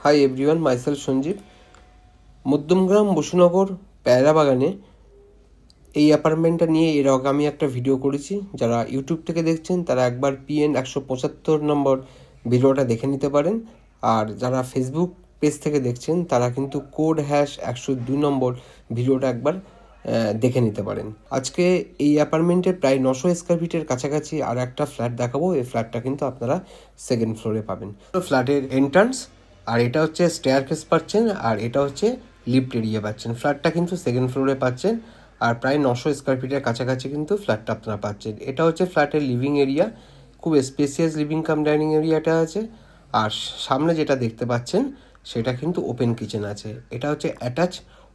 High everyone, myself Sanjib. Madhyamgram Basunagar পেয়ারা বাগানে এই অ্যাপার্টমেন্টটা নিয়ে এর আগে আমি একটা ভিডিও করেছি। যারা ইউটিউব থেকে দেখছেন তারা একবার PN 175 নম্বর ভিডিওটা দেখে নিতে পারেন, আর যারা ফেসবুক পেজ থেকে দেখছেন তারা কিন্তু কোড হ্যাশ 102 নম্বর ভিডিওটা একবার দেখে নিতে পারেন। আজকে এই অ্যাপার্টমেন্টে প্রায় 900 স্কোয়ার ফিটের কাছাকাছি আর একটা ফ্ল্যাট দেখাবো। এই ফ্ল্যাটটা কিন্তু আপনারা সেকেন্ড ফ্লোরে পাবেন। ফ্ল্যাটের এন্ট্রান্স, আর এটা হচ্ছে স্টেয়ারকেস পাচ্ছেন, আর এটা হচ্ছে লিফট এরিয়া পাচ্ছেন। ফ্ল্যাটটা কিন্তু সেকেন্ড ফ্লোরে পাচ্ছেন, আর প্রায় 900 স্কোয়ার ফিটের কাছাকাছি কিন্তু ফ্ল্যাটটা আপনারা পাচ্ছেন। এটা হচ্ছে ফ্ল্যাটের লিভিং এরিয়া, খুব স্পেসিয়াস লিভিং কাম ডাইনিং এরিয়াটা আছে। আর সামনে যেটা দেখতে পাচ্ছেন সেটা কিন্তু ওপেন কিচেন আছে। এটা হচ্ছে অ্যাটাচ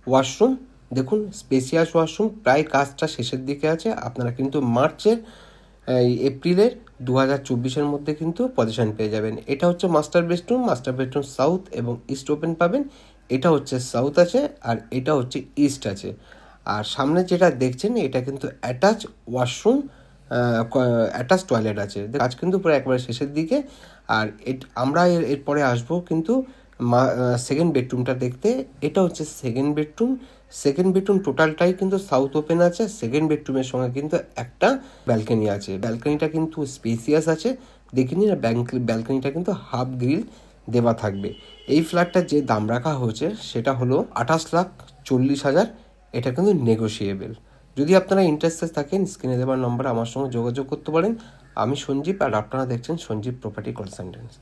ওয়াশরুম। দেখুন, স্পেসিয়াস ওয়াশরুম, প্রায় কাজটা শেষের দিকে আছে। আপনারা কিন্তু এপ্রিলের 2024-এর মধ্যে কিন্তু পজিশন পেয়ে যাবেন। এটা হচ্ছে মাস্টার বেডরুম সাউথ এবং ইস্ট ওপেন পাবেন। এটা হচ্ছে সাউথ আছে, আর এটা হচ্ছে ইস্ট আছে। আর সামনে যেটা দেখছেন এটা কিন্তু অ্যাটাচ ওয়াশরুম, অ্যাটাচ টয়লেট আছে। কাজ কিন্তু পুরো একবারে শেষের দিকে। আর আমরা এরপরে আসবো কিন্তু সেকেন্ড বেডরুমটা দেখতে। এটা হচ্ছে সেকেন্ড বেডরুম টোটালটাই কিন্তু সাউথ ওপেন আছে। সেকেন্ড বেডরুমের সঙ্গে কিন্তু একটা ব্যালকনি আছে। ব্যালকনিটা কিন্তু স্পেসিয়াস আছে, দেখে নিন। ব্যালকনিটা কিন্তু হাফ গ্রিল দেওয়া থাকবে। এই ফ্ল্যাটটার যে দাম রাখা হয়েছে সেটা হলো 28,40,000। এটা কিন্তু নেগোশিয়েবল। যদি আপনারা ইন্টারেস্টেড থাকেন, স্ক্রিনে দেওয়ার নম্বরে আমার সঙ্গে যোগাযোগ করতে পারেন। আমি সঞ্জীব, আর আপনারা দেখছেন সঞ্জীব প্রপার্টি কনসালটেন্সি।